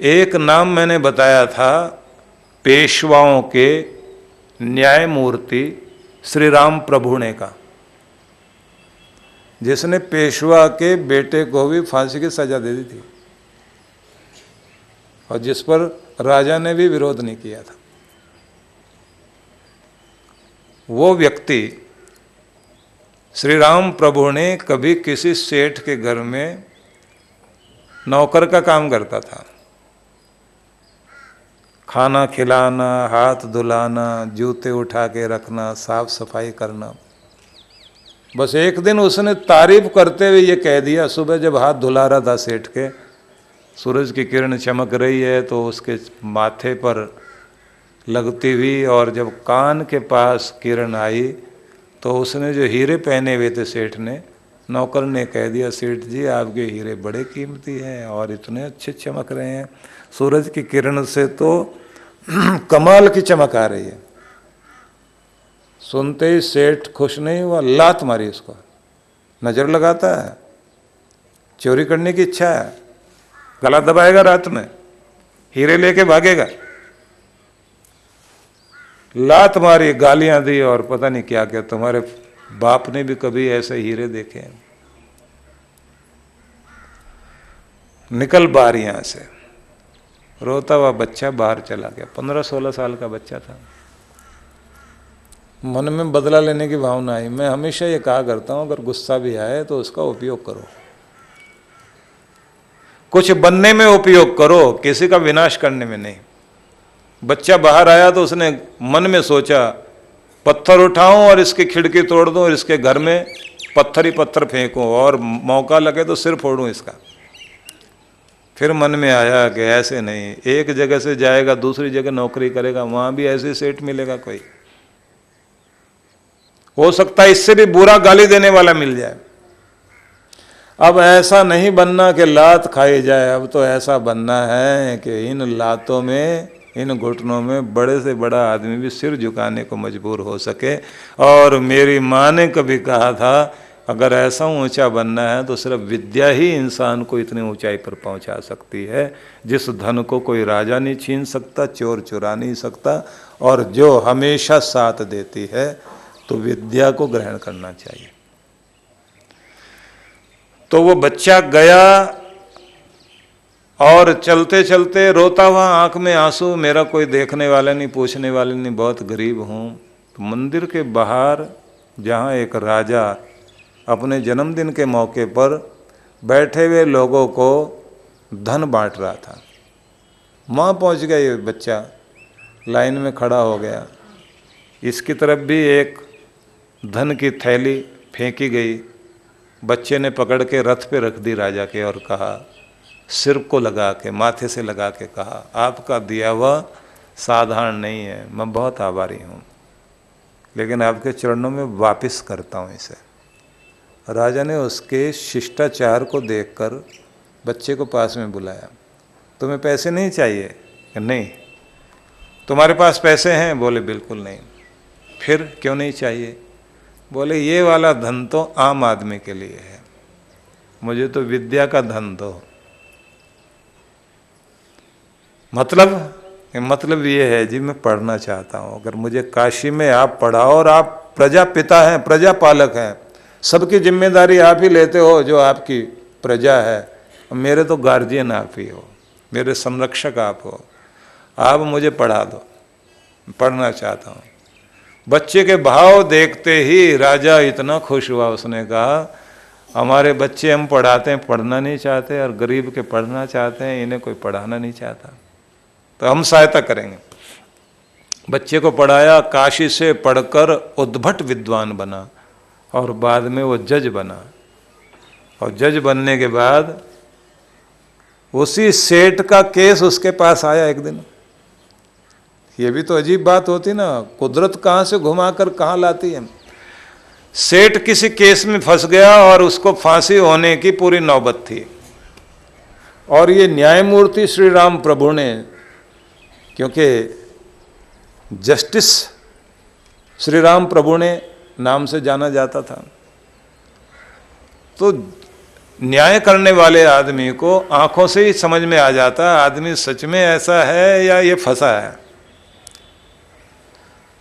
एक नाम मैंने बताया था पेशवाओं के न्यायमूर्ति श्री राम प्रभुणे का, जिसने पेशवा के बेटे को भी फांसी की सजा दे दी थी और जिस पर राजा ने भी विरोध नहीं किया था। वो व्यक्ति श्री राम प्रभु ने कभी किसी सेठ के घर में नौकर का काम करता था, खाना खिलाना, हाथ धुलाना, जूते उठा के रखना, साफ सफाई करना। बस एक दिन उसने तारीफ करते हुए ये कह दिया, सुबह जब हाथ धुला रहा था सेठ के, सूरज की किरण चमक रही है तो उसके माथे पर लगती हुई, और जब कान के पास किरण आई तो उसने जो हीरे पहने हुए थे सेठ ने, नौकर ने कह दिया, सेठ जी आपके हीरे बड़े कीमती हैं और इतने अच्छे चमक रहे हैं, सूरज की किरण से तो कमाल की चमक आ रही है। सुनते ही सेठ खुश नहीं हुआ, लात मारी उसको। नजर लगाता है, चोरी करने की इच्छा है, गला दबाएगा, रात में हीरे लेके भागेगा। लात मारी, गालियां दी और पता नहीं क्या क्या, तुम्हारे बाप ने भी कभी ऐसे हीरे देखे हैं? निकल बाहर यहां से। रोता हुआ बच्चा बाहर चला गया, 15-16 साल का बच्चा था। मन में बदला लेने की भावना आई। मैं हमेशा ये कहा करता हूं, अगर गुस्सा भी आए तो उसका उपयोग करो, कुछ बनने में उपयोग करो, किसी का विनाश करने में नहीं। बच्चा बाहर आया तो उसने मन में सोचा, पत्थर उठाऊं और इसकी खिड़की तोड़ दूं और इसके घर में पत्थर ही पत्थर फेंकूं और मौका लगे तो सिर फोड़ूं इसका। फिर मन में आया कि ऐसे नहीं, एक जगह से जाएगा दूसरी जगह नौकरी करेगा, वहां भी ऐसे सेठ मिलेगा कोई, हो सकता है इससे भी बुरा गाली देने वाला मिल जाए। अब ऐसा नहीं बनना कि लात खाई जाए, अब तो ऐसा बनना है कि इन लातों में, इन घुटनों में बड़े से बड़ा आदमी भी सिर झुकाने को मजबूर हो सके। और मेरी माँ ने कभी कहा था, अगर ऐसा ऊंचा बनना है तो सिर्फ विद्या ही इंसान को इतनी ऊंचाई पर पहुंचा सकती है, जिस धन को कोई राजा नहीं छीन सकता, चोर चुरा नहीं सकता, और जो हमेशा साथ देती है। तो विद्या को ग्रहण करना चाहिए। तो वो बच्चा गया और चलते चलते रोता हुआ, आंख में आंसू, मेरा कोई देखने वाला नहीं, पूछने वाला नहीं, बहुत गरीब हूँ। तो मंदिर के बाहर जहाँ एक राजा अपने जन्मदिन के मौके पर बैठे हुए लोगों को धन बांट रहा था, वहाँ पहुँच गया ये बच्चा, लाइन में खड़ा हो गया। इसकी तरफ भी एक धन की थैली फेंकी गई, बच्चे ने पकड़ के रथ पे रख दी राजा के और कहा, सिर को लगा के, माथे से लगा के कहा, आपका दिया हुआ साधारण नहीं है, मैं बहुत आभारी हूँ, लेकिन आपके चरणों में वापस करता हूँ इसे। राजा ने उसके शिष्टाचार को देखकर बच्चे को पास में बुलाया, तुम्हें पैसे नहीं चाहिए? नहीं। तुम्हारे पास पैसे हैं? बोले बिल्कुल नहीं। फिर क्यों नहीं चाहिए? बोले ये वाला धन तो आम आदमी के लिए है, मुझे तो विद्या का धन दो। मतलब ये है जी, मैं पढ़ना चाहता हूँ, अगर मुझे काशी में आप पढ़ाओ, और आप प्रजापिता हैं, प्रजा पालक हैं, सबकी जिम्मेदारी आप ही लेते हो, जो आपकी प्रजा है, मेरे तो गार्जियन आप ही हो, मेरे संरक्षक आप हो, आप मुझे पढ़ा दो, पढ़ना चाहता हूँ। बच्चे के भाव देखते ही राजा इतना खुश हुआ, उसने कहा, हमारे बच्चे हम पढ़ाते हैं, पढ़ना नहीं चाहते, और गरीब के पढ़ना चाहते हैं, इन्हें कोई पढ़ाना नहीं चाहता, तो हम सहायता करेंगे। बच्चे को पढ़ाया, काशी से पढ़कर उद्भट विद्वान बना, और बाद में वो जज बना, और जज बनने के बाद उसी सेठ का केस उसके पास आया एक दिन। ये भी तो अजीब बात होती ना, कुदरत कहाँ से घुमाकर कहाँ लाती है। सेठ किसी केस में फंस गया और उसको फांसी होने की पूरी नौबत थी, और ये न्यायमूर्ति श्री राम प्रभु ने, क्योंकि जस्टिस श्री राम प्रभु ने नाम से जाना जाता था, तो न्याय करने वाले आदमी को आंखों से ही समझ में आ जाता है आदमी सच में ऐसा है या ये फंसा है।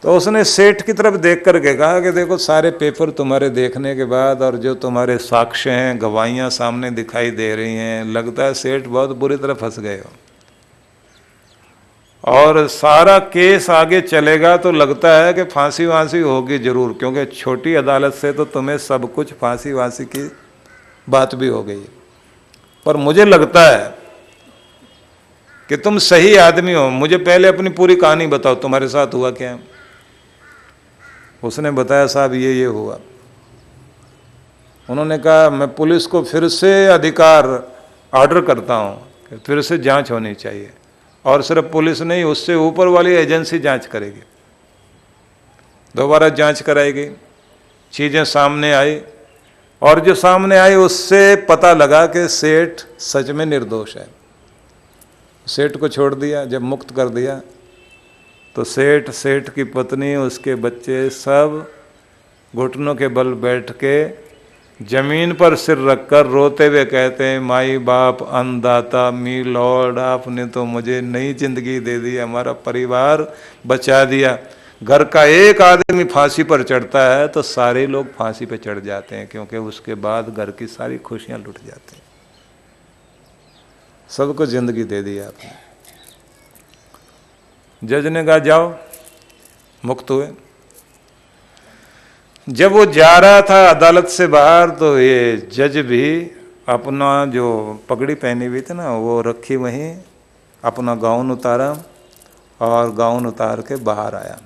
तो उसने सेठ की तरफ देख करके कहा कि देखो सारे पेपर तुम्हारे देखने के बाद और जो तुम्हारे साक्ष्य हैं, गवाहियां सामने दिखाई दे रही हैं, लगता है सेठ बहुत बुरी तरह फंस गए हो और सारा केस आगे चलेगा तो लगता है कि फांसी वांसी होगी जरूर, क्योंकि छोटी अदालत से तो तुम्हें सब कुछ फांसी वांसी की बात भी हो गई। पर मुझे लगता है कि तुम सही आदमी हो, मुझे पहले अपनी पूरी कहानी बताओ, तुम्हारे साथ हुआ क्या है। उसने बताया साहब ये हुआ। उन्होंने कहा मैं पुलिस को फिर से अधिकार ऑर्डर करता हूं कि फिर से जांच होनी चाहिए, और सिर्फ पुलिस नहीं उससे ऊपर वाली एजेंसी जांच करेगी। दोबारा जांच कराई गई, चीज़ें सामने आई और जो सामने आई उससे पता लगा कि सेठ सच में निर्दोष है। सेठ को छोड़ दिया, जब मुक्त कर दिया तो सेठ की पत्नी, उसके बच्चे सब घुटनों के बल बैठ के जमीन पर सिर रखकर रोते हुए कहते हैं माई बाप अन्नदाता मी लॉर्ड, आपने तो मुझे नई जिंदगी दे दी, हमारा परिवार बचा दिया। घर का एक आदमी फांसी पर चढ़ता है तो सारे लोग फांसी पर चढ़ जाते हैं, क्योंकि उसके बाद घर की सारी खुशियां लुट जाती हैं। सबको जिंदगी दे दी आपने। जज ने कहा जाओ, मुक्त हुए। जब वो जा रहा था अदालत से बाहर तो ये जज भी अपना जो पगड़ी पहनी हुई थी ना वो रखी वहीं, अपना गाउन उतारा और गाउन उतार के बाहर आया।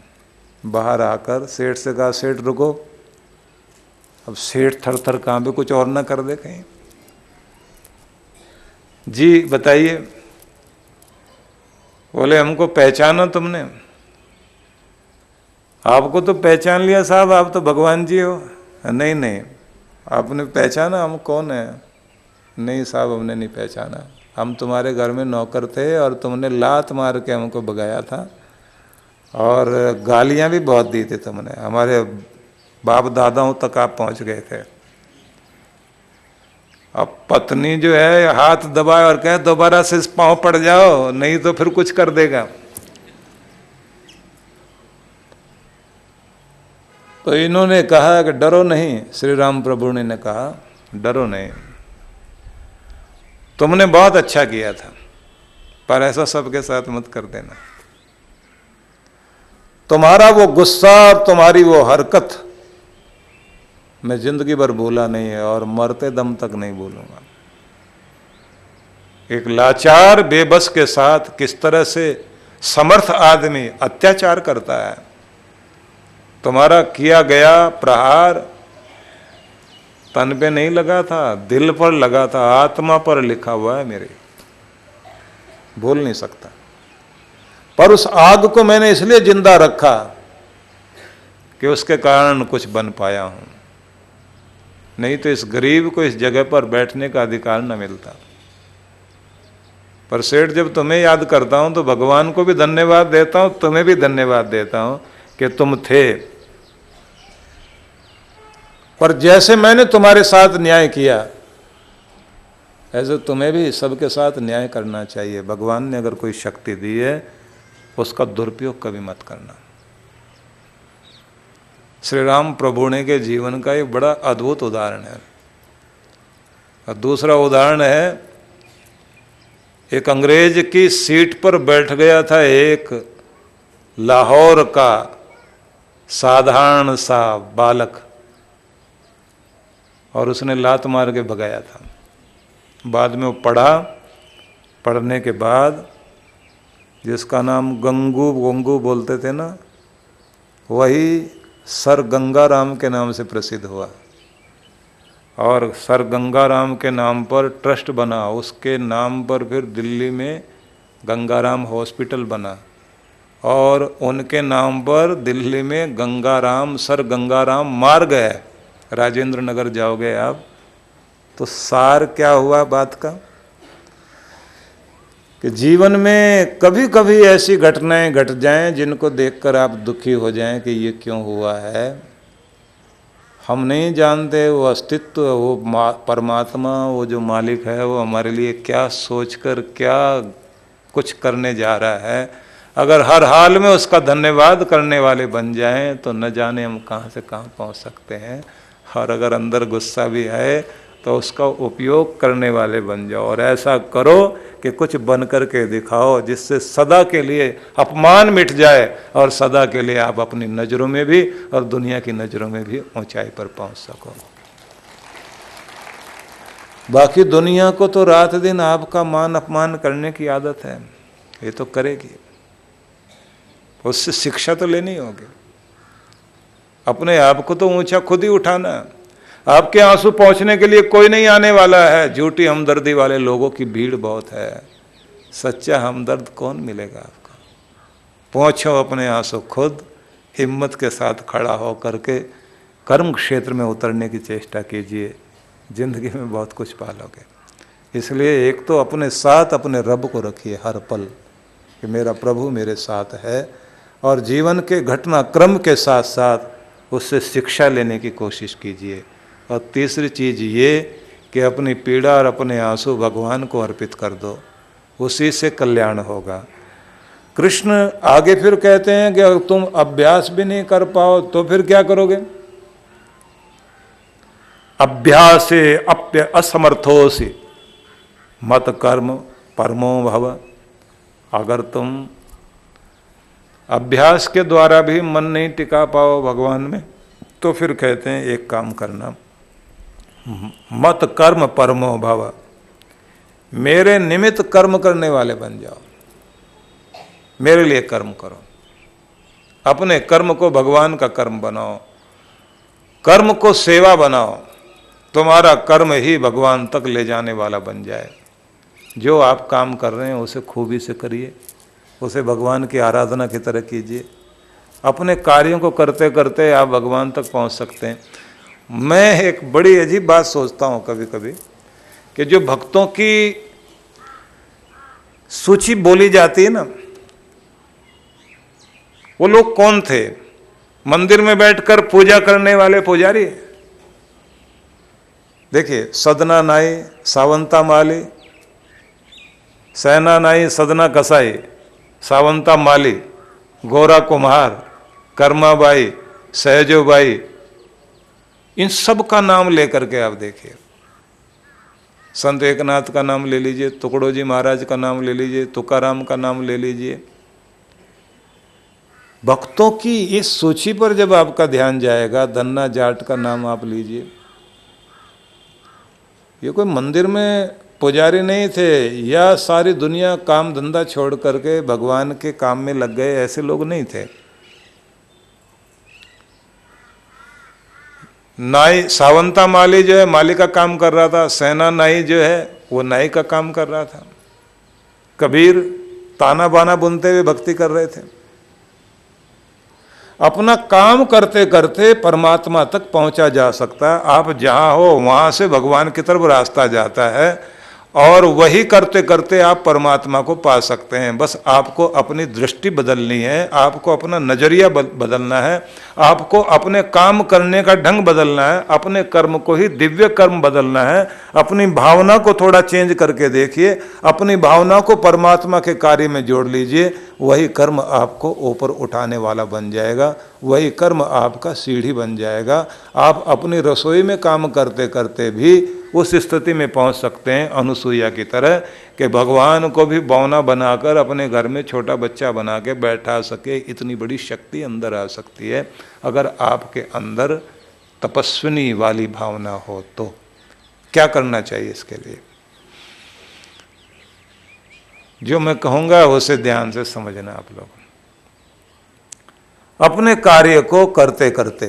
बाहर आकर सेठ से कहा सेठ रुको। अब सेठ थर थर कांपे, कुछ और ना कर दे कहीं। जी बताइए। बोले हमको पहचाना तुमने? आपको तो पहचान लिया साहब, आप तो भगवान जी हो। नहीं नहीं, आपने पहचाना हम कौन है? नहीं साहब हमने नहीं पहचाना, हम तुम्हारे घर में नौकर थे और तुमने लात मार के हमको भगाया था और गालियां भी बहुत दी थी तुमने, हमारे बाप दादाओं तक आप पहुंच गए थे। अब पत्नी जो है हाथ दबाए और कहे दोबारा से इस पांव पड़ जाओ नहीं तो फिर कुछ कर देगा। तो इन्होंने कहा कि डरो नहीं, श्री राम प्रभु ने कहा डरो नहीं, तुमने बहुत अच्छा किया था पर ऐसा सबके साथ मत कर देना। तुम्हारा वो गुस्सा और तुम्हारी वो हरकत मैं जिंदगी भर भूला नहीं है और मरते दम तक नहीं भूलूंगा। एक लाचार बेबस के साथ किस तरह से समर्थ आदमी अत्याचार करता है। तुम्हारा किया गया प्रहार तन पे नहीं लगा था, दिल पर लगा था, आत्मा पर लिखा हुआ है मेरे, भूल नहीं सकता। पर उस आग को मैंने इसलिए जिंदा रखा कि उसके कारण कुछ बन पाया हूं, नहीं तो इस गरीब को इस जगह पर बैठने का अधिकार न मिलता। पर सेठ जब तुम्हें याद करता हूं तो भगवान को भी धन्यवाद देता हूं, तुम्हें भी धन्यवाद देता हूं कि तुम थे। पर जैसे मैंने तुम्हारे साथ न्याय किया ऐसे तुम्हें भी सबके साथ न्याय करना चाहिए। भगवान ने अगर कोई शक्ति दी है उसका दुरुपयोग कभी मत करना। श्री राम प्रभु ने के जीवन का एक बड़ा अद्भुत उदाहरण है। और दूसरा उदाहरण है, एक अंग्रेज की सीट पर बैठ गया था एक लाहौर का साधारण सा बालक और उसने लात मार के भगाया था। बाद में वो पढ़ने के बाद जिसका नाम गंगू बोलते थे ना, वही सर गंगाराम के नाम से प्रसिद्ध हुआ और सर गंगाराम के नाम पर ट्रस्ट बना। उसके नाम पर फिर दिल्ली में गंगाराम हॉस्पिटल बना और उनके नाम पर दिल्ली में सर गंगाराम मार्ग है। राजेंद्र नगर जाओगे आप तो सार क्या हुआ बात का कि जीवन में कभी कभी ऐसी घटनाएं घट जाएं जिनको देखकर आप दुखी हो जाएं कि ये क्यों हुआ है। हम नहीं जानते वो अस्तित्व, वो परमात्मा, वो जो मालिक है वो हमारे लिए क्या सोचकर क्या कुछ करने जा रहा है। अगर हर हाल में उसका धन्यवाद करने वाले बन जाएं तो न जाने हम कहाँ से कहाँ पहुँच सकते हैं। और अगर अंदर गुस्सा भी है तो उसका उपयोग करने वाले बन जाओ, और ऐसा करो कि कुछ बन कर के दिखाओ जिससे सदा के लिए अपमान मिट जाए और सदा के लिए आप अपनी नज़रों में भी और दुनिया की नज़रों में भी ऊंचाई पर पहुंच सको। बाकी दुनिया को तो रात दिन आपका मान अपमान करने की आदत है, ये तो करेगी, उससे शिक्षा तो लेनी होगी। अपने आप को तो ऊंचा खुद ही उठाना। आपके आंसू पहुंचने के लिए कोई नहीं आने वाला है। झूठी हमदर्दी वाले लोगों की भीड़ बहुत है, सच्चा हमदर्द कौन मिलेगा आपको। पहुंचो अपने आंसू खुद, हिम्मत के साथ खड़ा हो करके कर्म क्षेत्र में उतरने की चेष्टा कीजिए, जिंदगी में बहुत कुछ पालोगे। इसलिए एक तो अपने साथ अपने रब को रखिए हर पल कि मेरा प्रभु मेरे साथ है, और जीवन के घटनाक्रम के साथ साथ उससे शिक्षा लेने की कोशिश कीजिए। और तीसरी चीज़ ये कि अपनी पीड़ा और अपने आंसू भगवान को अर्पित कर दो, उसी से कल्याण होगा। कृष्ण आगे फिर कहते हैं कि अगर तुम अभ्यास भी नहीं कर पाओ तो फिर क्या करोगे। अभ्यासे अप्य असमर्थोसि मत कर्म परमो भव। अगर तुम अभ्यास के द्वारा भी मन नहीं टिका पाओ भगवान में तो फिर कहते हैं एक काम करना, मत कर्म परमो भव, मेरे निमित्त कर्म करने वाले बन जाओ, मेरे लिए कर्म करो। अपने कर्म को भगवान का कर्म बनाओ, कर्म को सेवा बनाओ, तुम्हारा कर्म ही भगवान तक ले जाने वाला बन जाए। जो आप काम कर रहे हैं उसे खूबी से करिए, उसे भगवान की आराधना की तरह कीजिए। अपने कार्यों को करते करते आप भगवान तक पहुंच सकते हैं। मैं एक बड़ी अजीब बात सोचता हूं कभी कभी कि जो भक्तों की सूची बोली जाती है ना, वो लोग कौन थे। मंदिर में बैठकर पूजा करने वाले पुजारी, देखिए, सदना नाई, सावंता माली, सेना नाई, सदना कसाई, सावंता माली, गोरा कुम्हार, कर्माबाई, सहजोबाई, इन सब का नाम लेकर के आप देखिए। संत एकनाथ का नाम ले लीजिए, टुकड़ोजी महाराज का नाम ले लीजिए, तुकाराम का नाम ले लीजिए। भक्तों की इस सूची पर जब आपका ध्यान जाएगा, धन्ना जाट का नाम आप लीजिए। ये कोई मंदिर में पुजारी नहीं थे, या सारी दुनिया काम धंधा छोड़ करके भगवान के काम में लग गए, ऐसे लोग नहीं थे। नाई, सावंता माली जो है माली का काम कर रहा था, सेना नाई जो है वो नाई का काम कर रहा था, कबीर ताना बाना बुनते हुए भक्ति कर रहे थे। अपना काम करते करते परमात्मा तक पहुंचा जा सकता है। आप जहां हो वहां से भगवान की तरफ रास्ता जाता है, और वही करते करते आप परमात्मा को पा सकते हैं। बस आपको अपनी दृष्टि बदलनी है, आपको अपना नजरिया बदलना है, आपको अपने काम करने का ढंग बदलना है, अपने कर्म को ही दिव्य कर्म बदलना है। अपनी भावना को थोड़ा चेंज करके देखिए, अपनी भावना को परमात्मा के कार्य में जोड़ लीजिए, वही कर्म आपको ऊपर उठाने वाला बन जाएगा, वही कर्म आपका सीढ़ी बन जाएगा। आप अपनी रसोई में काम करते करते भी उस स्थिति में पहुंच सकते हैं अनुसुईया की तरह कि भगवान को भी बौना बनाकर अपने घर में छोटा बच्चा बना के बैठा सके। इतनी बड़ी शक्ति अंदर आ सकती है अगर आपके अंदर तपस्विनी वाली भावना हो तो। क्या करना चाहिए इसके लिए, जो मैं कहूँगा उसे ध्यान से समझना आप लोग। अपने कार्य को करते करते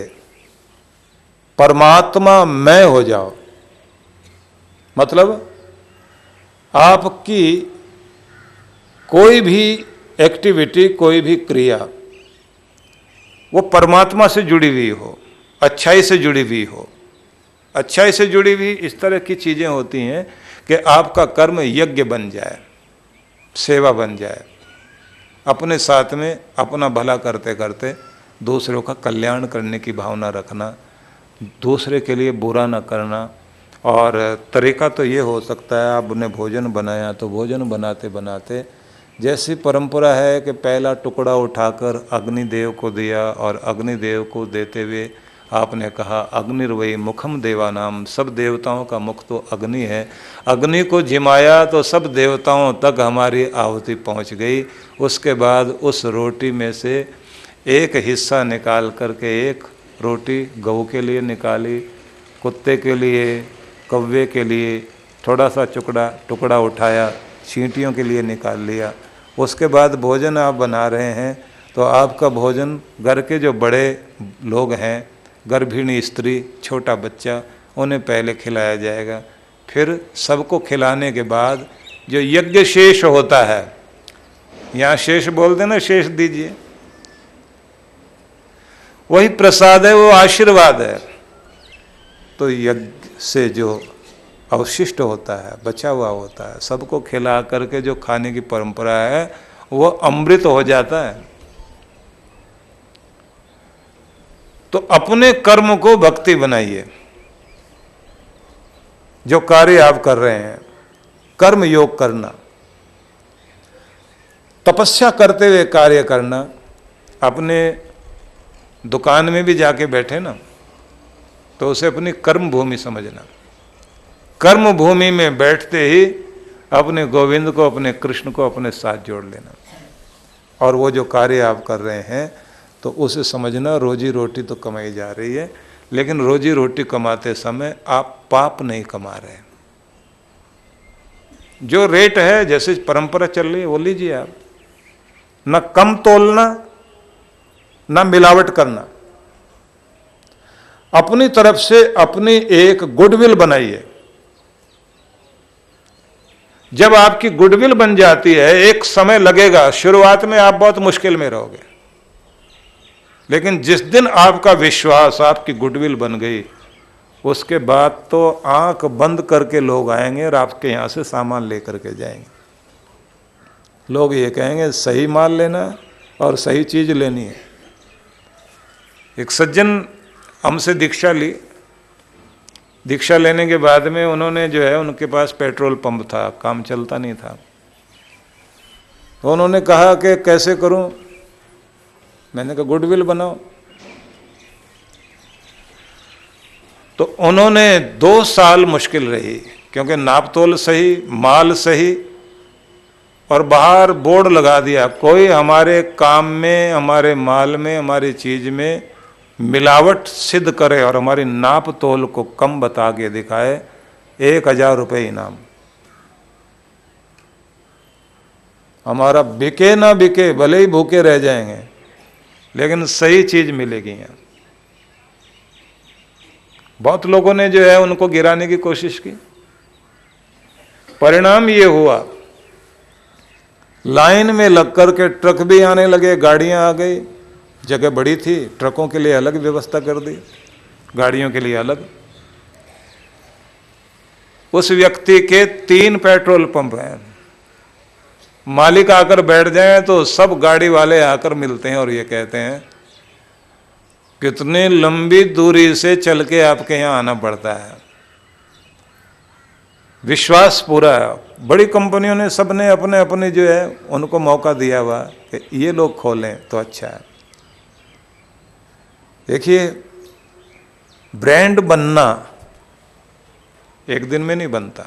परमात्मा मैं हो जाओ। मतलब आपकी कोई भी एक्टिविटी, कोई भी क्रिया वो परमात्मा से जुड़ी हुई हो, अच्छाई से जुड़ी हुई हो। अच्छाई से जुड़ी हुई इस तरह की चीज़ें होती हैं कि आपका कर्म यज्ञ बन जाए, सेवा बन जाए। अपने साथ में अपना भला करते करते दूसरों का कल्याण करने की भावना रखना, दूसरे के लिए बुरा न करना। और तरीका तो ये हो सकता है, आपने भोजन बनाया तो भोजन बनाते बनाते जैसी परंपरा है कि पहला टुकड़ा उठाकर अग्निदेव को दिया और अग्निदेव को देते हुए आपने कहा अग्निर्वै मुखम देवानाम, सब देवताओं का मुख तो अग्नि है। अग्नि को जिमाया तो सब देवताओं तक हमारी आहुति पहुंच गई। उसके बाद उस रोटी में से एक हिस्सा निकाल करके एक रोटी गऊ के लिए निकाली, कुत्ते के लिए, कौवे के लिए थोड़ा सा टुकड़ा उठाया, चींटियों के लिए निकाल लिया। उसके बाद भोजन आप बना रहे हैं तो आपका भोजन घर के जो बड़े लोग हैं, गर्भिणी स्त्री, छोटा बच्चा, उन्हें पहले खिलाया जाएगा। फिर सबको खिलाने के बाद जो यज्ञ शेष होता है, यहाँ शेष बोलते ना, शेष दीजिए, वही प्रसाद है, वो आशीर्वाद है। तो यज्ञ से जो अवशिष्ट होता है, बचा हुआ होता है, सबको खिला करके जो खाने की परंपरा है वो अमृत हो जाता है। तो अपने कर्म को भक्ति बनाइए। जो कार्य आप कर रहे हैं, कर्म योग करना, तपस्या करते हुए कार्य करना। अपने दुकान में भी जाके बैठे ना तो उसे अपनी कर्म भूमि समझना। कर्म भूमि में बैठते ही अपने गोविंद को, अपने कृष्ण को अपने साथ जोड़ लेना। और वो जो कार्य आप कर रहे हैं तो उसे समझना रोजी रोटी तो कमाई जा रही है, लेकिन रोजी रोटी कमाते समय आप पाप नहीं कमा रहे। जो रेट है, जैसे परंपरा चल रही है वो लीजिए आप। न कम तोलना, न मिलावट करना। अपनी तरफ से अपनी एक गुडविल बनाइए। जब आपकी गुडविल बन जाती है, एक समय लगेगा, शुरुआत में आप बहुत मुश्किल में रहोगे, लेकिन जिस दिन आपका विश्वास, आपकी गुडविल बन गई, उसके बाद तो आंख बंद करके लोग आएंगे और आपके यहां से सामान लेकर के जाएंगे। लोग ये कहेंगे सही माल लेना और सही चीज लेनी है। एक सज्जन हमसे दीक्षा ली। दीक्षा लेने के बाद में उन्होंने जो है, उनके पास पेट्रोल पंप था, काम चलता नहीं था। तो उन्होंने कहा कि कैसे करूं? मैंने कहा गुडविल बनाओ। तो उन्होंने 2 साल मुश्किल रही, क्योंकि नाप तोल सही, माल सही, और बाहर बोर्ड लगा दिया कोई हमारे काम में, हमारे माल में, हमारी चीज में मिलावट सिद्ध करे और हमारी नाप तोल को कम बता के दिखाए, 1000 रुपये इनाम। हमारा बिके ना बिके, भले ही भूखे रह जाएंगे, लेकिन सही चीज मिलेगी यहाँ। बहुत लोगों ने जो है उनको गिराने की कोशिश की। परिणाम ये हुआ, लाइन में लग कर के ट्रक भी आने लगे, गाड़ियां आ गई। जगह बड़ी थी, ट्रकों के लिए अलग व्यवस्था कर दी, गाड़ियों के लिए अलग। उस व्यक्ति के 3 पेट्रोल पंप हैं। मालिक आकर बैठ जाए तो सब गाड़ी वाले आकर मिलते हैं और ये कहते हैं कितनी लंबी दूरी से चल के आपके यहाँ आना पड़ता है। विश्वास पूरा है। बड़ी कंपनियों ने, सबने अपने अपने जो है उनको मौका दिया हुआ कि ये लोग खोलें तो अच्छा है। देखिए, ब्रांड बनना एक दिन में नहीं बनता,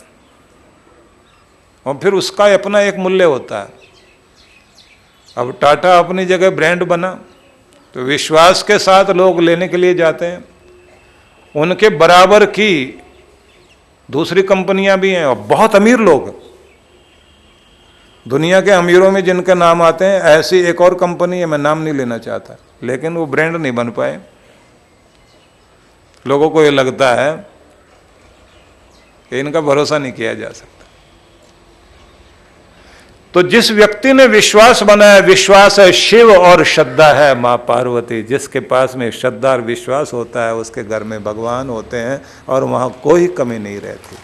और फिर उसका अपना एक मूल्य होता है। अब टाटा अपनी जगह ब्रांड बना तो विश्वास के साथ लोग लेने के लिए जाते हैं। उनके बराबर की दूसरी कंपनियां भी हैं, और बहुत अमीर लोग, दुनिया के अमीरों में जिनके नाम आते हैं, ऐसी एक और कंपनी है, मैं नाम नहीं लेना चाहता, लेकिन वो ब्रांड नहीं बन पाए। लोगों को ये लगता है कि इनका भरोसा नहीं किया जा सकता। तो जिस व्यक्ति ने विश्वास बनाया, विश्वास है शिव और श्रद्धा है मां पार्वती। जिसके पास में श्रद्धा और विश्वास होता है, उसके घर में भगवान होते हैं और वहां कोई कमी नहीं रहती।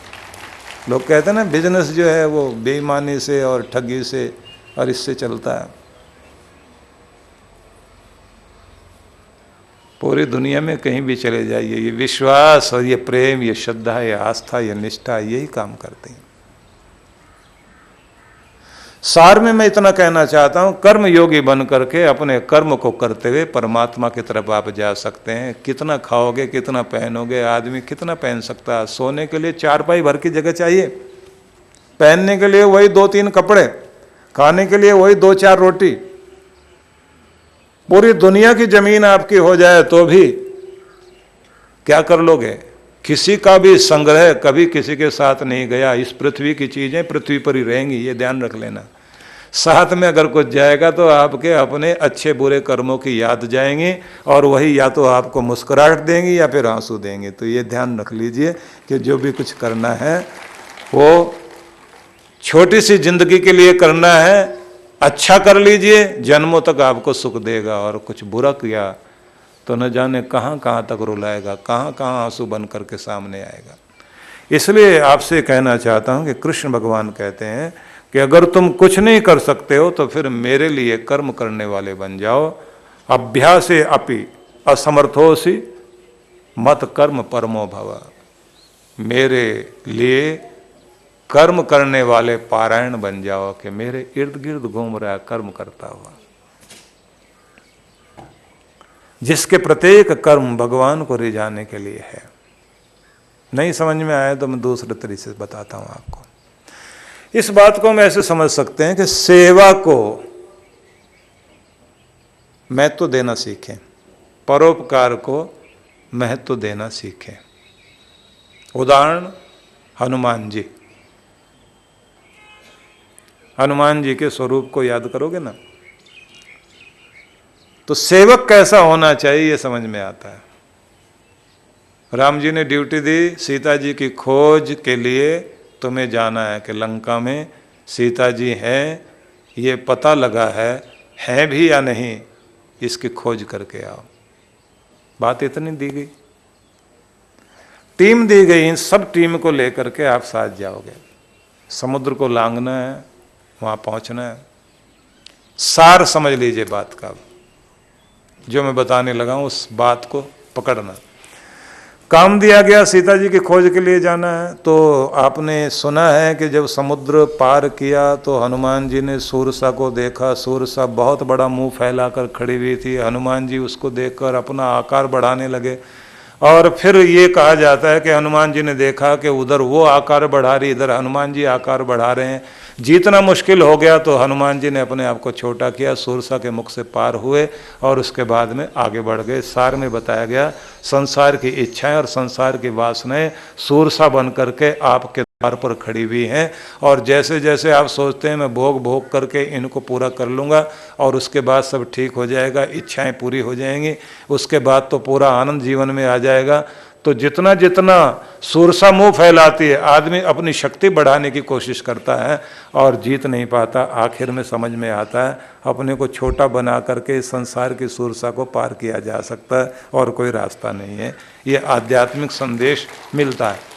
लोग कहते हैं ना, बिजनेस जो है वो बेईमानी से और ठगी से और इससे चलता है। पूरी दुनिया में कहीं भी चले जाइए, ये विश्वास और ये प्रेम, ये श्रद्धा, ये आस्था, ये निष्ठा, यही काम करते हैं। सार में मैं इतना कहना चाहता हूं, कर्म योगी बन करके अपने कर्म को करते हुए परमात्मा की तरफ आप जा सकते हैं। कितना खाओगे, कितना पहनोगे, आदमी कितना पहन सकता है? सोने के लिए चारपाई भर की जगह चाहिए, पहनने के लिए वही 2-3 कपड़े, खाने के लिए वही 2-4 रोटी। पूरी दुनिया की जमीन आपकी हो जाए तो भी क्या कर लोगे? किसी का भी संग्रह कभी किसी के साथ नहीं गया। इस पृथ्वी की चीजें पृथ्वी पर ही रहेंगी, ये ध्यान रख लेना। साथ में अगर कुछ जाएगा तो आपके अपने अच्छे बुरे कर्मों की याद जाएंगी, और वही या तो आपको मुस्कुराहट देंगी या फिर आंसू देंगे। तो ये ध्यान रख लीजिए कि जो भी कुछ करना है वो छोटी सी जिंदगी के लिए करना है। अच्छा कर लीजिए, जन्मों तक आपको सुख देगा, और कुछ बुरा किया तो न जाने कहाँ कहाँ तक रुलाएगा, कहाँ कहाँ आंसू बन करके सामने आएगा। इसलिए आपसे कहना चाहता हूँ कि कृष्ण भगवान कहते हैं कि अगर तुम कुछ नहीं कर सकते हो तो फिर मेरे लिए कर्म करने वाले बन जाओ। अभ्यासे अपि असमर्थोसि मत कर्म परमो भव। मेरे लिए कर्म करने वाले पारायण बन जाओ, कि मेरे इर्द गिर्द घूम रहा है कर्म करता हुआ। जिसके प्रत्येक कर्म भगवान को रिझाने के लिए है। नहीं समझ में आया तो मैं दूसरे तरीके से बताता हूं आपको। इस बात को हम ऐसे समझ सकते हैं कि सेवा को महत्व देना सीखें, परोपकार को महत्व देना सीखें। उदाहरण हनुमान जी, हनुमान जी के स्वरूप को याद करोगे ना, तो सेवक कैसा होना चाहिए ये समझ में आता है। राम जी ने ड्यूटी दी, सीता जी की खोज के लिए तुम्हें जाना है कि लंका में सीता जी हैं, ये पता लगा है भी या नहीं, इसकी खोज करके आओ। बात इतनी दी गई, टीम दी गई, इन सब टीम को लेकर के आप साथ जाओगे। समुद्र को लांघना है, वहां पहुंचना है। सार समझ लीजिए बात का, जो मैं बताने लगा हूं उस बात को पकड़ना। काम दिया गया सीता जी की खोज के लिए जाना है। तो आपने सुना है कि जब समुद्र पार किया तो हनुमान जी ने सूरसा को देखा। सूरसा बहुत बड़ा मुंह फैलाकर खड़ी हुई थी। हनुमान जी उसको देखकर अपना आकार बढ़ाने लगे, और फिर ये कहा जाता है कि हनुमान जी ने देखा कि उधर वो आकार बढ़ा रही, इधर हनुमान जी आकार बढ़ा रहे हैं। जीतना मुश्किल हो गया तो हनुमान जी ने अपने आप को छोटा किया, सूरसा के मुख से पार हुए और उसके बाद में आगे बढ़ गए। सार में बताया गया संसार की इच्छाएं और संसार की वासनाएं सूरसा बन करके आपके द्वार पर खड़ी हुई हैं, और जैसे जैसे आप सोचते हैं मैं भोग भोग करके इनको पूरा कर लूँगा और उसके बाद सब ठीक हो जाएगा, इच्छाएं पूरी हो जाएंगी, उसके बाद तो पूरा आनंद जीवन में आ जाएगा। तो जितना जितना सूरसा मुंह फैलाती है, आदमी अपनी शक्ति बढ़ाने की कोशिश करता है और जीत नहीं पाता। आखिर में समझ में आता है अपने को छोटा बना करके संसार की सूरसा को पार किया जा सकता है और कोई रास्ता नहीं है। ये आध्यात्मिक संदेश मिलता है।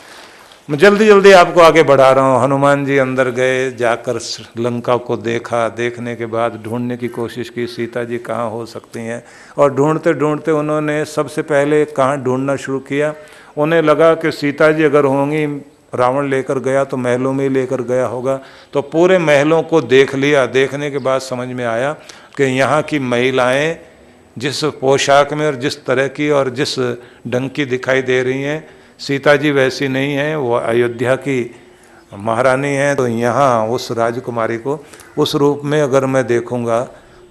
मैं जल्दी जल्दी आपको आगे बढ़ा रहा हूँ। हनुमान जी अंदर गए, जाकर लंका को देखा, देखने के बाद ढूंढने की कोशिश की सीता जी कहाँ हो सकती हैं, और ढूंढते ढूंढते उन्होंने सबसे पहले कहाँ ढूंढना शुरू किया। उन्हें लगा कि सीता जी अगर होंगी, रावण लेकर गया तो महलों में ही लेकर गया होगा। तो पूरे महलों को देख लिया। देखने के बाद समझ में आया कि यहाँ की महिलाएँ जिस पोशाक में और जिस तरह की और जिस ढंग की दिखाई दे रही हैं, सीता जी वैसी नहीं है, वो अयोध्या की महारानी है। तो यहाँ उस राजकुमारी को उस रूप में अगर मैं देखूँगा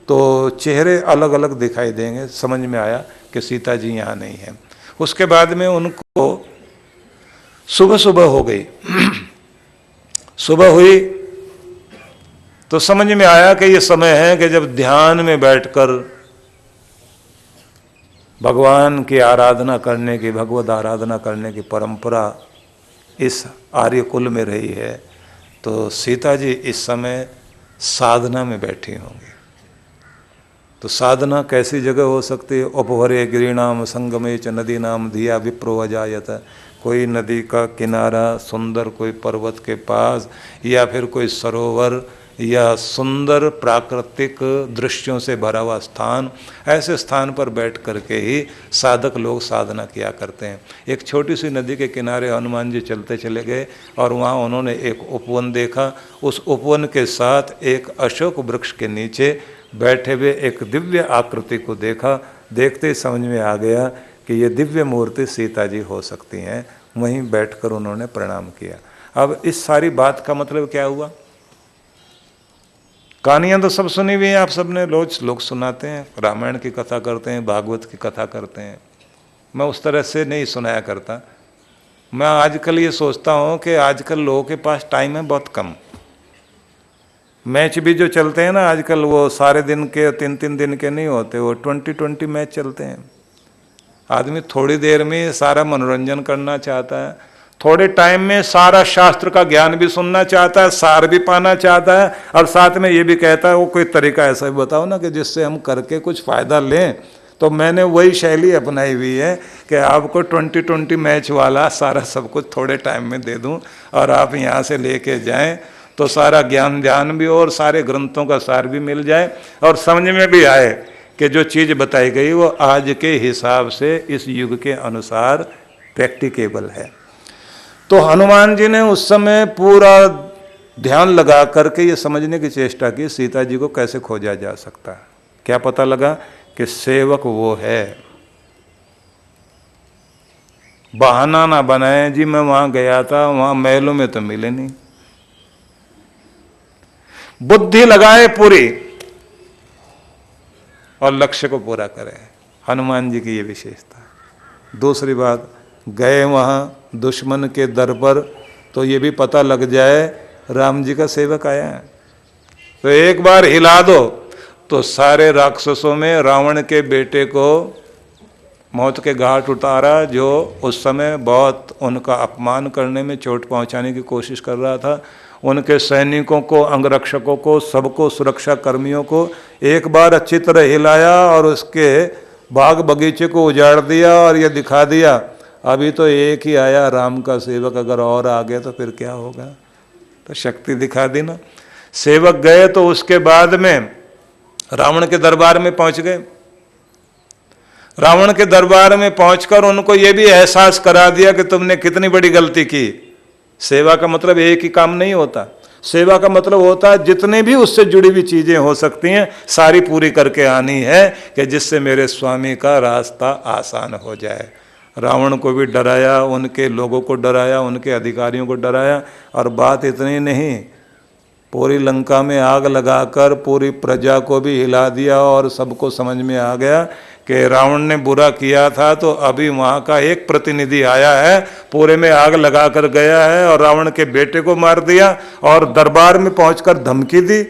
तो चेहरे अलग अलग दिखाई देंगे। समझ में आया कि सीता जी यहाँ नहीं है। उसके बाद में उनको सुबह सुबह हो गई। सुबह हुई तो समझ में आया कि ये समय है कि जब ध्यान में बैठकर भगवान की आराधना करने की, भगवत आराधना करने की परंपरा इस आर्य कुल में रही है। तो सीता जी इस समय साधना में बैठी होंगी। तो साधना कैसी जगह हो सकती है? उपवरे गिरिनाम संगमे च नदी नाम धिया विप्रो अजायत। कोई नदी का किनारा सुंदर, कोई पर्वत के पास, या फिर कोई सरोवर, यह सुंदर प्राकृतिक दृश्यों से भरा हुआ स्थान, ऐसे स्थान पर बैठ करके ही साधक लोग साधना किया करते हैं। एक छोटी सी नदी के किनारे हनुमान जी चलते चले गए और वहाँ उन्होंने एक उपवन देखा। उस उपवन के साथ एक अशोक वृक्ष के नीचे बैठे हुए एक दिव्य आकृति को देखा। देखते ही समझ में आ गया कि ये दिव्य मूर्ति सीता जी हो सकती हैं। वहीं बैठकर उन्होंने प्रणाम किया। अब इस सारी बात का मतलब क्या हुआ? कहानियाँ तो सब सुनी हुई हैं, आप सबने, लोग सुनाते हैं, रामायण की कथा करते हैं, भागवत की कथा करते हैं। मैं उस तरह से नहीं सुनाया करता। मैं आजकल ये सोचता हूँ कि आजकल लोगों के पास टाइम है बहुत कम। मैच भी जो चलते हैं ना आजकल, वो सारे दिन के 3-3 दिन के नहीं होते, वो 20-20 मैच चलते हैं। आदमी थोड़ी देर में सारा मनोरंजन करना चाहता है, थोड़े टाइम में सारा शास्त्र का ज्ञान भी सुनना चाहता है, सार भी पाना चाहता है, और साथ में ये भी कहता है वो कोई तरीका ऐसा भी बताओ ना कि जिससे हम करके कुछ फ़ायदा लें। तो मैंने वही शैली अपनाई हुई है कि आपको 20-20 मैच वाला सारा सब कुछ थोड़े टाइम में दे दूं और आप यहाँ से लेके जाएं तो सारा ज्ञान ध्यान भी हो और सारे ग्रंथों का सार भी मिल जाए और समझ में भी आए कि जो चीज़ बताई गई वो आज के हिसाब से इस युग के अनुसार प्रैक्टिकेबल है। तो हनुमान जी ने उस समय पूरा ध्यान लगा करके ये समझने की चेष्टा की सीता जी को कैसे खोजा जा सकता है। क्या पता लगा कि सेवक वो है। बहाना ना बनाए जी मैं वहां गया था, वहां महलों में तो मिले नहीं। बुद्धि लगाए पूरी और लक्ष्य को पूरा करे। हनुमान जी की ये विशेषता है। दूसरी बात, गए वहां दुश्मन के दर पर तो ये भी पता लग जाए राम जी का सेवक आया है। तो एक बार हिला दो तो सारे राक्षसों में रावण के बेटे को मौत के घाट उतारा, जो उस समय बहुत उनका अपमान करने में, चोट पहुंचाने की कोशिश कर रहा था। उनके सैनिकों को, अंगरक्षकों को, सबको, सुरक्षा कर्मियों को एक बार अच्छी तरह हिलाया और उसके बाग बगीचे को उजाड़ दिया और ये दिखा दिया अभी तो एक ही आया राम का सेवक, अगर और आ गया तो फिर क्या होगा। तो शक्ति दिखा दी ना। सेवक गए तो उसके बाद में रावण के दरबार में पहुंच गए। रावण के दरबार में पहुंचकर उनको यह भी एहसास करा दिया कि तुमने कितनी बड़ी गलती की। सेवा का मतलब एक ही काम नहीं होता। सेवा का मतलब होता है जितने भी उससे जुड़ी हुई चीजें हो सकती हैं सारी पूरी करके आनी है कि जिससे मेरे स्वामी का रास्ता आसान हो जाए। रावण को भी डराया, उनके लोगों को डराया, उनके अधिकारियों को डराया, और बात इतनी नहीं, पूरी लंका में आग लगाकर पूरी प्रजा को भी हिला दिया और सबको समझ में आ गया कि रावण ने बुरा किया था। तो अभी वहाँ का एक प्रतिनिधि आया है, पूरे में आग लगा कर गया है और रावण के बेटे को मार दिया और दरबार में पहुंचकर धमकी दी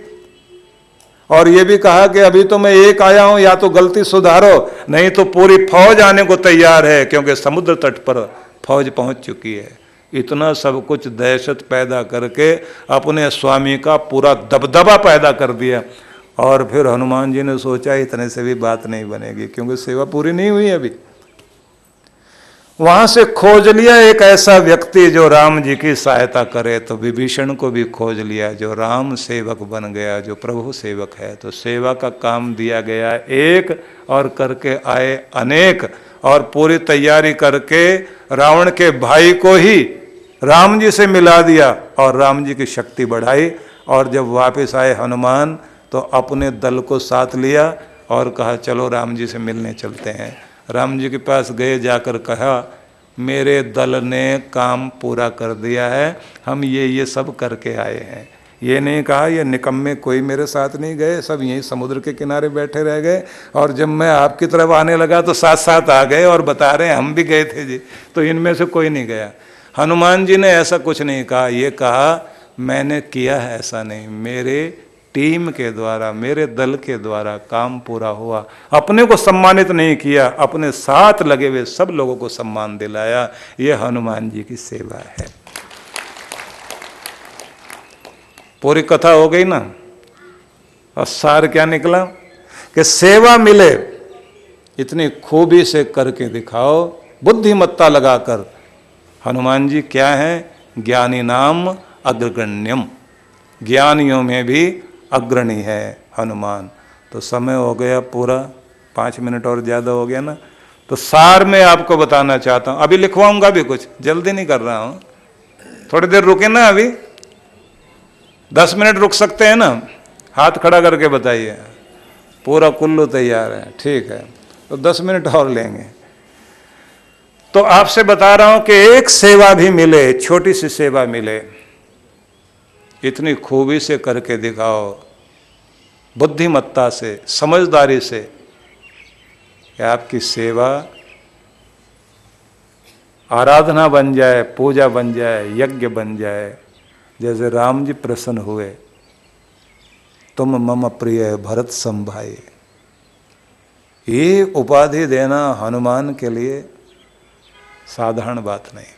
और ये भी कहा कि अभी तो मैं एक आया हूं, या तो गलती सुधारो नहीं तो पूरी फौज आने को तैयार है, क्योंकि समुद्र तट पर फौज पहुंच चुकी है। इतना सब कुछ दहशत पैदा करके अपने स्वामी का पूरा दबदबा पैदा कर दिया। और फिर हनुमान जी ने सोचा इतने से भी बात नहीं बनेगी, क्योंकि सेवा पूरी नहीं हुई अभी। वहां से खोज लिया एक ऐसा व्यक्ति जो राम जी की सहायता करे। तो विभीषण को भी खोज लिया जो राम सेवक बन गया, जो प्रभु सेवक है। तो सेवा का काम दिया गया एक और करके आए अनेक, और पूरी तैयारी करके रावण के भाई को ही राम जी से मिला दिया और राम जी की शक्ति बढ़ाई। और जब वापस आए हनुमान तो अपने दल को साथ लिया और कहा चलो राम जी से मिलने चलते हैं। राम जी के पास गए, जाकर कहा मेरे दल ने काम पूरा कर दिया है, हम ये सब करके आए हैं। ये नहीं कहा ये निकम्मे कोई मेरे साथ नहीं गए, सब यहीं समुद्र के किनारे बैठे रह गए, और जब मैं आपकी तरफ आने लगा तो साथ साथ आ गए और बता रहे हैं हम भी गए थे जी। तो इनमें से कोई नहीं गया। हनुमान जी ने ऐसा कुछ नहीं कहा, ये कहा मैंने किया है ऐसा नहीं, मेरे टीम के द्वारा, मेरे दल के द्वारा काम पूरा हुआ। अपने को सम्मानित नहीं किया, अपने साथ लगे हुए सब लोगों को सम्मान दिलाया। ये हनुमान जी की सेवा है। पूरी कथा हो गई ना। और सार क्या निकला कि सेवा मिले इतनी खूबी से करके दिखाओ, बुद्धिमत्ता लगाकर। हनुमान जी क्या है? ज्ञानी नाम अग्रगण्यम, ज्ञानियों में भी अग्रणी है हनुमान। तो समय हो गया पूरा, 5 मिनट और ज़्यादा हो गया ना, तो सार में आपको बताना चाहता हूँ। अभी लिखवाऊंगा भी कुछ, जल्दी नहीं कर रहा हूँ, थोड़ी देर रुके ना, अभी 10 मिनट रुक सकते हैं ना? हाथ खड़ा करके बताइए। पूरा कुल्लू तैयार है, ठीक है, तो 10 मिनट और लेंगे। तो आपसे बता रहा हूं कि एक सेवा भी मिले, छोटी सी सेवा मिले, इतनी खूबी से करके दिखाओ, बुद्धिमत्ता से, समझदारी से, कि आपकी सेवा आराधना बन जाए, पूजा बन जाए, यज्ञ बन जाए। जैसे राम जी प्रसन्न हुए, तुम मम प्रिय भरत सम भाई, ये उपाधि देना हनुमान के लिए साधारण बात नहीं।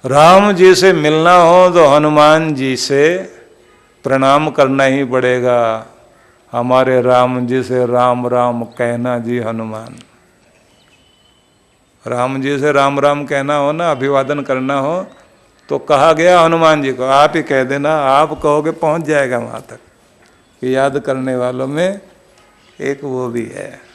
राम जी से मिलना हो तो हनुमान जी से प्रणाम करना ही पड़ेगा। हमारे राम जी से राम राम कहना जी हनुमान। राम जी से राम राम कहना हो ना, अभिवादन करना हो, तो कहा गया हनुमान जी को, आप ही कह देना, आप कहोगे पहुंच जाएगा वहां तक। कि याद करने वालों में एक वो भी है।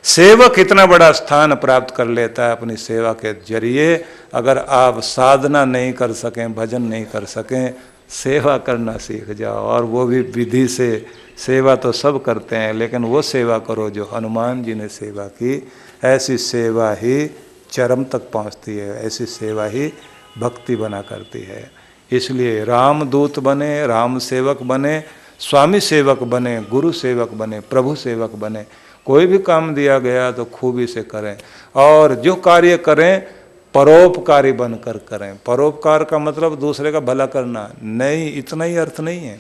सेवक इतना बड़ा स्थान प्राप्त कर लेता है अपनी सेवा के जरिए। अगर आप साधना नहीं कर सकें, भजन नहीं कर सकें, सेवा करना सीख जाओ, और वो भी विधि से। सेवा तो सब करते हैं, लेकिन वो सेवा करो जो हनुमान जी ने सेवा की। ऐसी सेवा ही चरम तक पहुंचती है, ऐसी सेवा ही भक्ति बना करती है। इसलिए राम दूत बने, राम सेवक बने, स्वामी सेवक बने, गुरु सेवक बने, प्रभु सेवक बने। कोई भी काम दिया गया तो खूबी से करें, और जो कार्य करें परोपकारी बनकर करें। परोपकार का मतलब दूसरे का भला करना नहीं, इतना ही अर्थ नहीं है।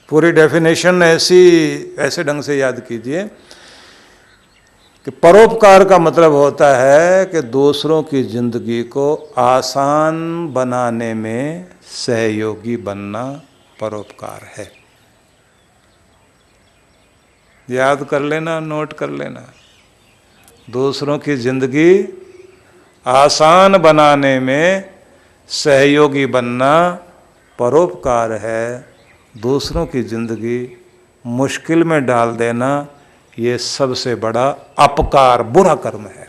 पूरी डेफिनेशन ऐसे ढंग से याद कीजिए कि परोपकार का मतलब होता है कि दूसरों की जिंदगी को आसान बनाने में सहयोगी बनना परोपकार है। याद कर लेना, नोट कर लेना। दूसरों की जिंदगी आसान बनाने में सहयोगी बनना परोपकार है। दूसरों की जिंदगी मुश्किल में डाल देना ये सबसे बड़ा अपकार, बुरा कर्म है।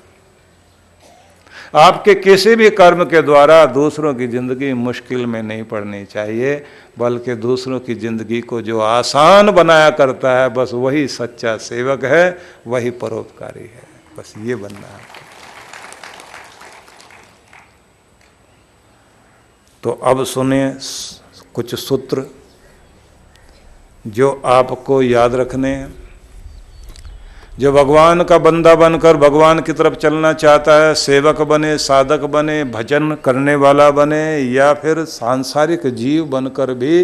आपके किसी भी कर्म के द्वारा दूसरों की जिंदगी मुश्किल में नहीं पड़नी चाहिए, बल्कि दूसरों की जिंदगी को जो आसान बनाया करता है, बस वही सच्चा सेवक है, वही परोपकारी है। बस ये बनना है। तो अब सुनिए कुछ सूत्र जो आपको याद रखने हैं। जो भगवान का बंदा बनकर भगवान की तरफ चलना चाहता है, सेवक बने, साधक बने, भजन करने वाला बने, या फिर सांसारिक जीव बनकर भी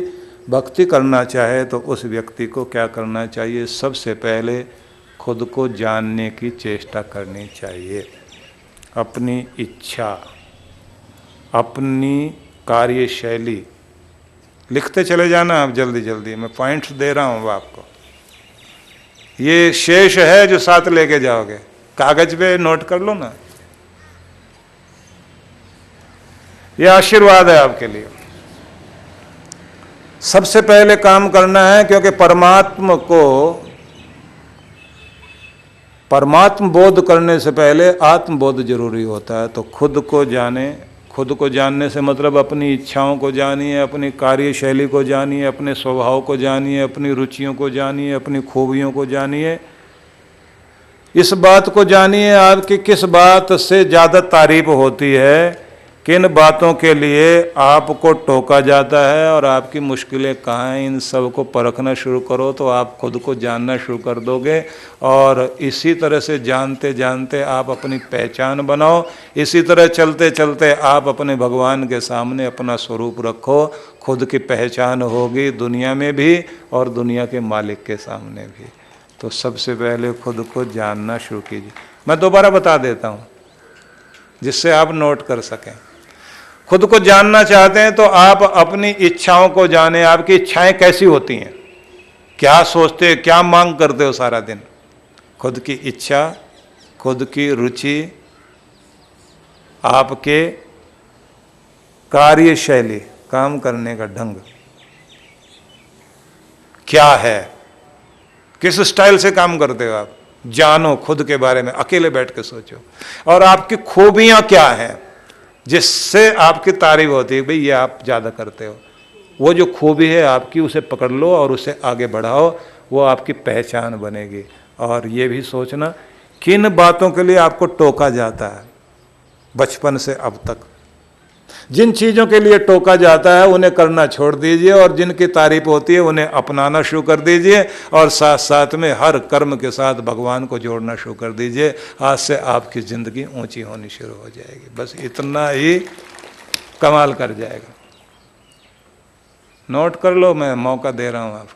भक्ति करना चाहे, तो उस व्यक्ति को क्या करना चाहिए? सबसे पहले खुद को जानने की चेष्टा करनी चाहिए। अपनी इच्छा, अपनी कार्यशैली लिखते चले जाना आप जल्दी जल्दी, मैं पॉइंट्स दे रहा हूँ आपको। ये शेष है जो साथ लेके जाओगे, कागज पे नोट कर लो ना। ये आशीर्वाद है आपके लिए। सबसे पहले काम करना है, क्योंकि परमात्म बोध करने से पहले आत्मबोध जरूरी होता है। तो खुद को जाने। खुद को जानने से मतलब अपनी इच्छाओं को जानिए, अपनी कार्यशैली को जानिए, अपने स्वभाव को जानिए, अपनी रुचियों को जानिए, अपनी खूबियों को जानिए। इस बात को जानिए आपकी किस बात से ज़्यादा तारीफ होती है, किन बातों के लिए आपको टोका जाता है, और आपकी मुश्किलें कहाँ हैं। इन सब को परखना शुरू करो तो आप खुद को जानना शुरू कर दोगे, और इसी तरह से जानते जानते आप अपनी पहचान बनाओ। इसी तरह चलते चलते आप अपने भगवान के सामने अपना स्वरूप रखो। खुद की पहचान होगी दुनिया में भी और दुनिया के मालिक के सामने भी। तो सबसे पहले खुद को जानना शुरू कीजिए। मैं दोबारा बता देता हूँ जिससे आप नोट कर सकें। खुद को जानना चाहते हैं तो आप अपनी इच्छाओं को जानें। आपकी इच्छाएं कैसी होती हैं, क्या सोचते हो, क्या मांग करते हो सारा दिन। खुद की इच्छा, खुद की रुचि, आपके कार्यशैली, काम करने का ढंग क्या है, किस स्टाइल से काम करते हो आप, जानो खुद के बारे में, अकेले बैठ के सोचो। और आपकी खूबियां क्या हैं जिससे आपकी तारीफ होती है, भाई ये आप ज्यादा करते हो। वो जो खूबी है आपकी, उसे पकड़ लो और उसे आगे बढ़ाओ, वो आपकी पहचान बनेगी। और ये भी सोचना किन बातों के लिए आपको टोका जाता है बचपन से अब तक। जिन चीज़ों के लिए टोका जाता है उन्हें करना छोड़ दीजिए, और जिनकी तारीफ होती है उन्हें अपनाना शुरू कर दीजिए, और साथ साथ में हर कर्म के साथ भगवान को जोड़ना शुरू कर दीजिए। आज से आपकी ज़िंदगी ऊंची होनी शुरू हो जाएगी। बस इतना ही कमाल कर जाएगा। नोट कर लो, मैं मौका दे रहा हूँ आपको।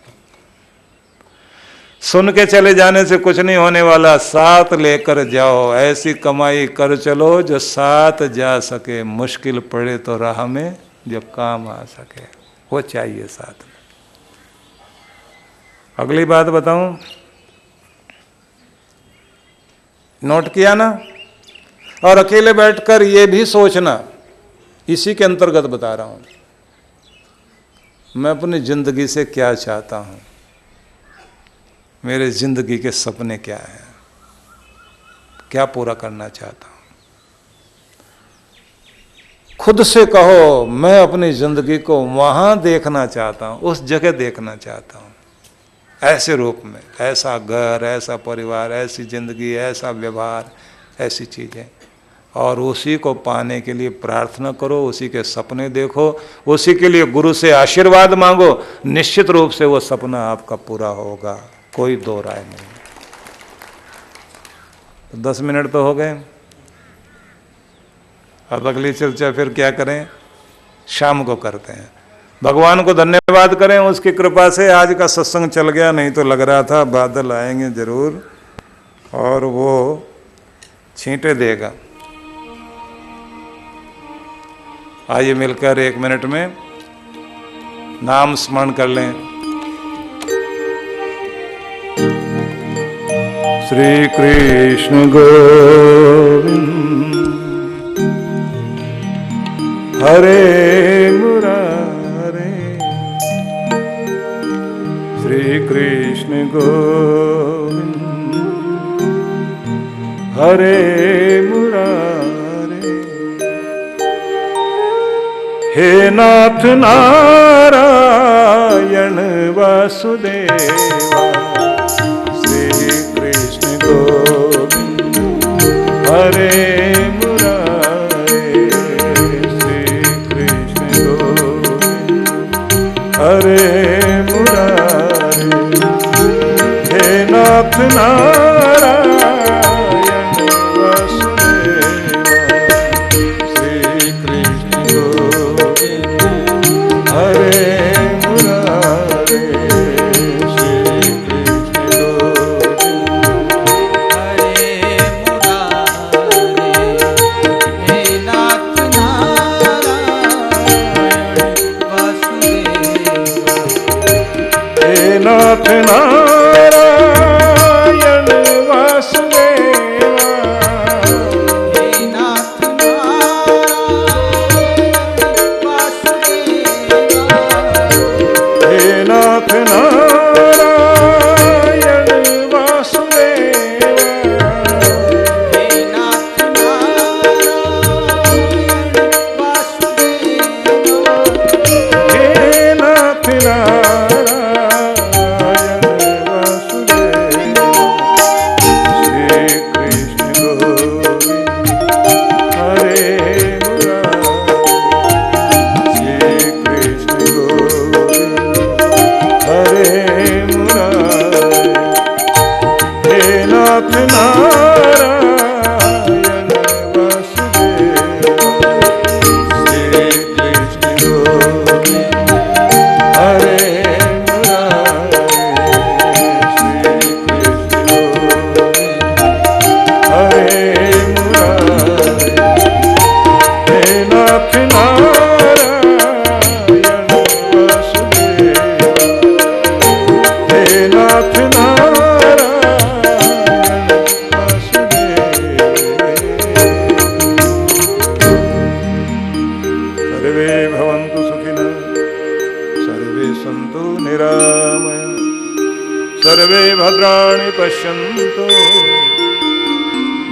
सुन के चले जाने से कुछ नहीं होने वाला, साथ लेकर जाओ। ऐसी कमाई कर चलो जो साथ जा सके, मुश्किल पड़े तो राह में जो काम आ सके, वो चाहिए साथ में। अगली बात बताऊं, नोट किया ना? और अकेले बैठकर ये भी सोचना, इसी के अंतर्गत बता रहा हूं, मैं अपनी जिंदगी से क्या चाहता हूं, मेरे जिंदगी के सपने क्या हैं, क्या पूरा करना चाहता हूं। खुद से कहो, मैं अपनी जिंदगी को वहां देखना चाहता हूं, उस जगह देखना चाहता हूं, ऐसे रूप में, ऐसा घर, ऐसा परिवार, ऐसी जिंदगी, ऐसा व्यवहार, ऐसी चीजें। और उसी को पाने के लिए प्रार्थना करो, उसी के सपने देखो, उसी के लिए गुरु से आशीर्वाद मांगो। निश्चित रूप से वो सपना आपका पूरा होगा, कोई दो राय नहीं। तो 10 मिनट तो हो गए, अब अगली चर्चा फिर क्या करें, शाम को करते हैं। भगवान को धन्यवाद करें, उसकी कृपा से आज का सत्संग चल गया, नहीं तो लग रहा था बादल आएंगे जरूर और वो छींटे देगा। आइए मिलकर 1 मिनट में नाम स्मरण कर लें। श्री कृष्ण गोविंद हरे मुरारे, श्री कृष्ण गोविंद हरे मुरारे। हे नाथ नारायण वासुदेवा, श्री कृष्ण गोविंद हरे मुरारे, श्री कृष्ण गोविंद हरे मुरारे। हे नाथ नारायण वासुदेवा, श्री कृष्ण गोविंद हरे मुरारे, श्री कृष्ण गोविंद हरे मुरारे। हे नाथ नारायण वासुदेवा, हे नाथ नारायण वासुदेवा, हे नाथ नारायण वासुदेवा, हे नाथ नारायण वासुदेवा, हे नाथ नारायण वासुदेवा, हे नाथ नारायण वासुदेवा। श्री कृष्ण गोविंद हरे मुरारे, श्री कृष्ण गोविंद हरे भवन्तु निरामया सर्वे भद्राणि पश्यन्तु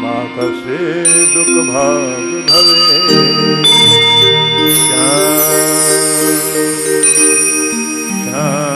मा कश्चित् दुःखभाग् भवेत्। शान्ति शान्ति।